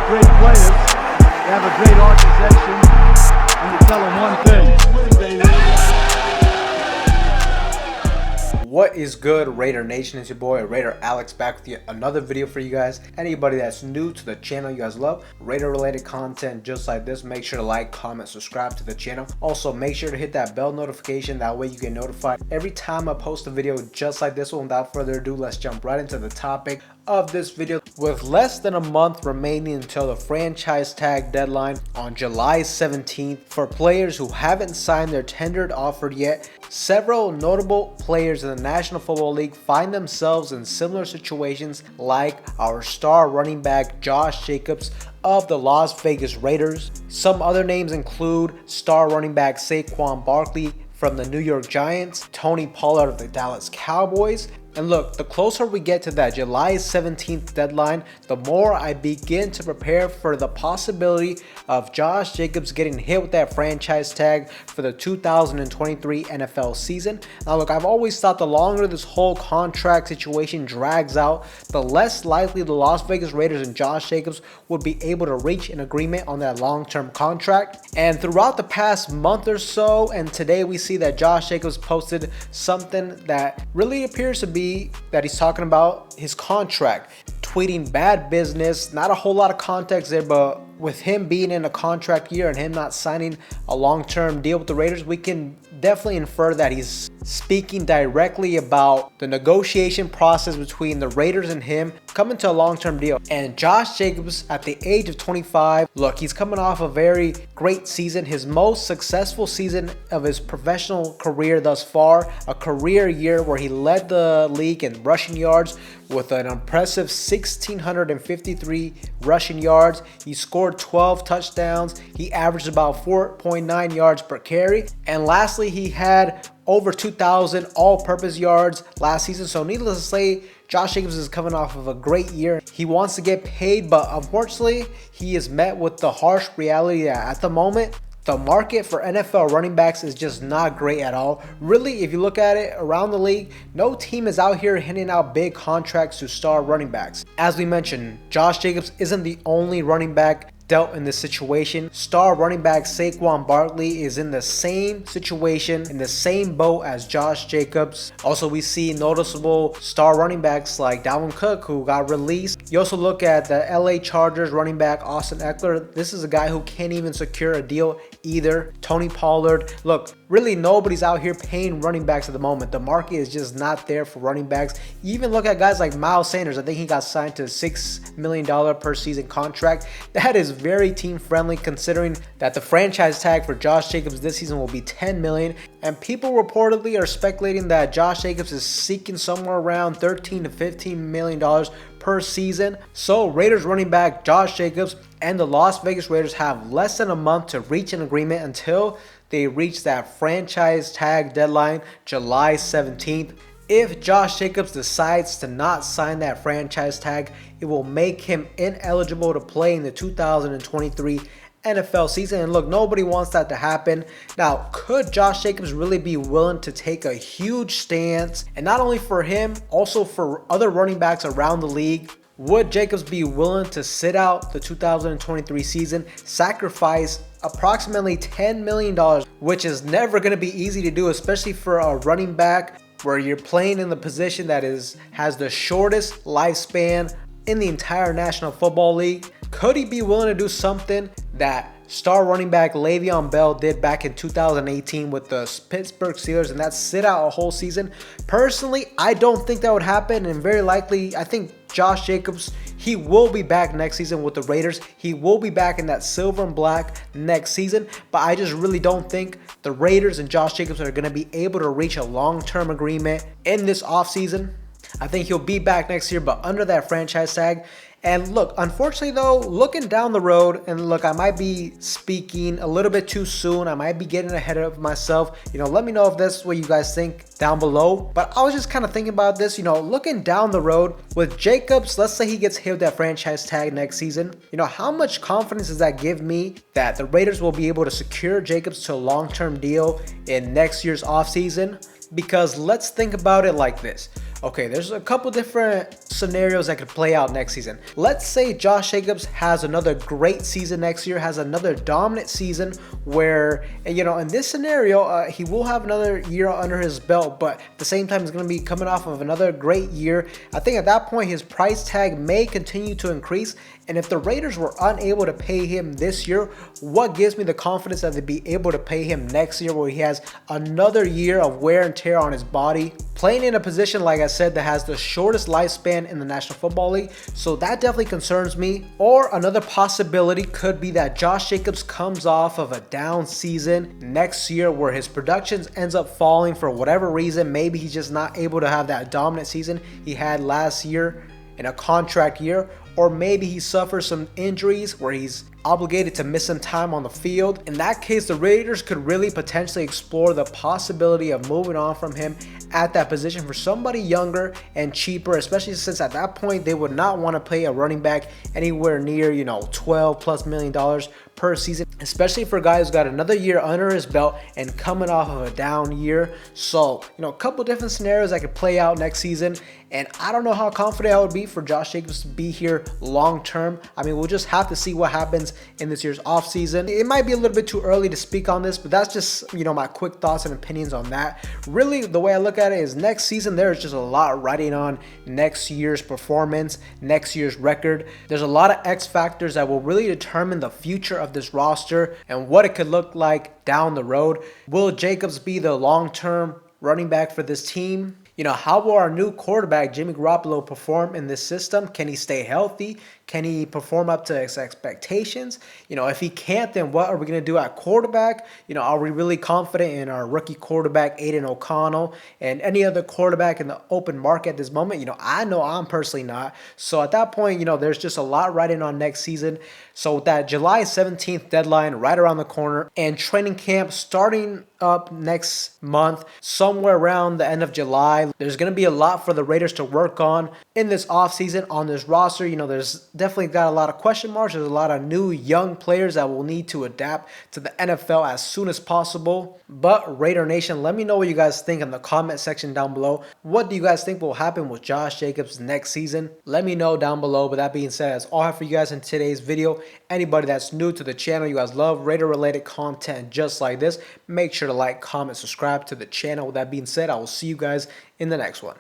great players, they have a great organization, and you tell them one thing, baby. What is good, Raider Nation? It's your boy Raider Alex back with yet another video for you guys. Anybody that's new to the channel, you guys love Raider related content just like this, make sure to like, comment, subscribe to the channel. Also make sure to hit that bell notification, that way you get notified every time I post a video just like this one. Without further ado, let's jump right into the topic of this video. With less than a month remaining until the franchise tag deadline on July 17th for players who haven't signed their tendered offer yet, several notable players in the National Football League find themselves in similar situations like our star running back Josh Jacobs of the Las Vegas Raiders. Some other names include star running back Saquon Barkley from the New York Giants, Tony Pollard of the Dallas Cowboys. And look, the closer we get to that July 17th deadline, the more I begin to prepare for the possibility of Josh Jacobs getting hit with that franchise tag for the 2023 NFL season. Now look, I've always thought the longer this whole contract situation drags out, the less likely the Las Vegas Raiders and Josh Jacobs would be able to reach an agreement on that long-term contract. And throughout the past month or so, and today we see that Josh Jacobs posted something that really appears to be that he's talking about his contract, tweeting bad business. Not a whole lot of context there, but with him being in a contract year and him not signing a long-term deal with the Raiders, we can definitely infer that he's speaking directly about the negotiation process between the Raiders and him coming to a long-term deal. And Josh Jacobs, at the age of 25, look, he's coming off a very great season, his most successful season of his professional career thus far, a career year where he led the league in rushing yards with an impressive 1,653 rushing yards. He scored 12 touchdowns. He averaged about 4.9 yards per carry. And lastly, he had over 2,000 all-purpose yards last season. So needless to say, Josh Jacobs is coming off of a great year. He wants to get paid, but unfortunately, he is met with the harsh reality that at the moment, the market for NFL running backs is just not great at all. Really, if you look at it around the league, no team is out here handing out big contracts to star running backs. As we mentioned, Josh Jacobs isn't the only running back dealt in this situation. Star running back Saquon Barkley is in the same situation, in the same boat as Josh Jacobs. Also, we see noticeable star running backs like Dalvin Cook, who got released. You also look at the LA Chargers running back Austin Eckler. This is a guy who can't even secure a deal either. Tony Pollard. Look, really nobody's out here paying running backs at the moment. The market is just not there for running backs. You even look at guys like Miles Sanders. I think he got signed to a $6 million per season contract. That is very team friendly, considering that the franchise tag for Josh Jacobs this season will be $10 million. And people reportedly are speculating that Josh Jacobs is seeking somewhere around $13 to $15 million per season. So Raiders running back Josh Jacobs and the Las Vegas Raiders have less than a month to reach an agreement until they reach that franchise tag deadline, July 17th. If Josh Jacobs decides to not sign that franchise tag, it will make him ineligible to play in the 2023 NFL season. And look, nobody wants that to happen. Now, could Josh Jacobs really be willing to take a huge stance? And not only for him, also for other running backs around the league. Would Jacobs be willing to sit out the 2023 season, sacrifice approximately $10 million, which is never going to be easy to do, especially for a running back where you're playing in the position that has the shortest lifespan in the entire National Football League? Could he be willing to do something that star running back Le'Veon Bell did back in 2018 with the Pittsburgh Steelers, and that's sit out a whole season? Personally, I don't think that would happen, and very likely, I think Josh Jacobs, he will be back next season with the Raiders. He will be back in that silver and black next season, but I just really don't think the Raiders and Josh Jacobs are going to be able to reach a long-term agreement in this offseason. I think he'll be back next year, but under that franchise tag. And look, unfortunately though, looking down the road, and look, I might be speaking a little bit too soon. I might be getting ahead of myself. Let me know if that's what you guys think down below. But I was just kind of thinking about this, looking down the road with Jacobs. Let's say he gets hit with that franchise tag next season. How much confidence does that give me that the Raiders will be able to secure Jacobs to a long-term deal in next year's offseason? Because let's think about it like this. Okay, there's a couple different scenarios that could play out next season. Let's say Josh Jacobs has another great season next year, has another dominant season where, you know, in this scenario, he will have another year under his belt, but at the same time, he's going to be coming off of another great year. I think at that point, his price tag may continue to increase. And if the Raiders were unable to pay him this year, what gives me the confidence that they'd be able to pay him next year where he has another year of wear and tear on his body, playing in a position, like I said, that has the shortest lifespan in the National Football League? So that definitely concerns me. Or another possibility could be that Josh Jacobs comes off of a down season next year where his production ends up falling for whatever reason. Maybe he's just not able to have that dominant season he had last year in a contract year, or maybe he suffers some injuries where he's obligated to miss some time on the field. In that case, the Raiders could really potentially explore the possibility of moving on from him at that position for somebody younger and cheaper, especially since at that point they would not want to pay a running back anywhere near, you know, $12+ million per season, especially for a guy who's got another year under his belt and coming off of a down year. So, you know, a couple different scenarios that could play out next season, and I don't know how confident I would be for Josh Jacobs to be here long term. I mean, we'll just have to see what happens in this year's offseason. It might be a little bit too early to speak on this, but that's just, you know, my quick thoughts and opinions on that. Really, the way I look at it is next season, there's just a lot riding on next year's performance, next year's record. There's a lot of X factors that will really determine the future of this roster and what it could look like down the road. Will Jacobs be the long-term running back for this team? You know, how will our new quarterback, Jimmy Garoppolo, perform in this system? Can he stay healthy? Can he perform up to his expectations? You know, if he can't, then what are we going to do at quarterback? You know, are we really confident in our rookie quarterback, Aiden O'Connell, and any other quarterback in the open market at this moment? You know I'm personally not. So at that point, you know, there's just a lot riding on next season. So with that July 17th deadline right around the corner and training camp starting up next month, somewhere around the end of July, there's going to be a lot for the Raiders to work on in this offseason on this roster. You know, there's definitely got a lot of question marks. There's a lot of new young players that will need to adapt to the NFL as soon as possible. But Raider Nation, let me know what you guys think in the comment section down below. What do you guys think will happen with Josh Jacobs next season? Let me know down below. But that being said, that's all I have for you guys in today's video. Anybody that's new to the channel, you guys love Raider related content just like this, make sure to like, comment, subscribe to the channel. With that being said, I will see you guys in the next one.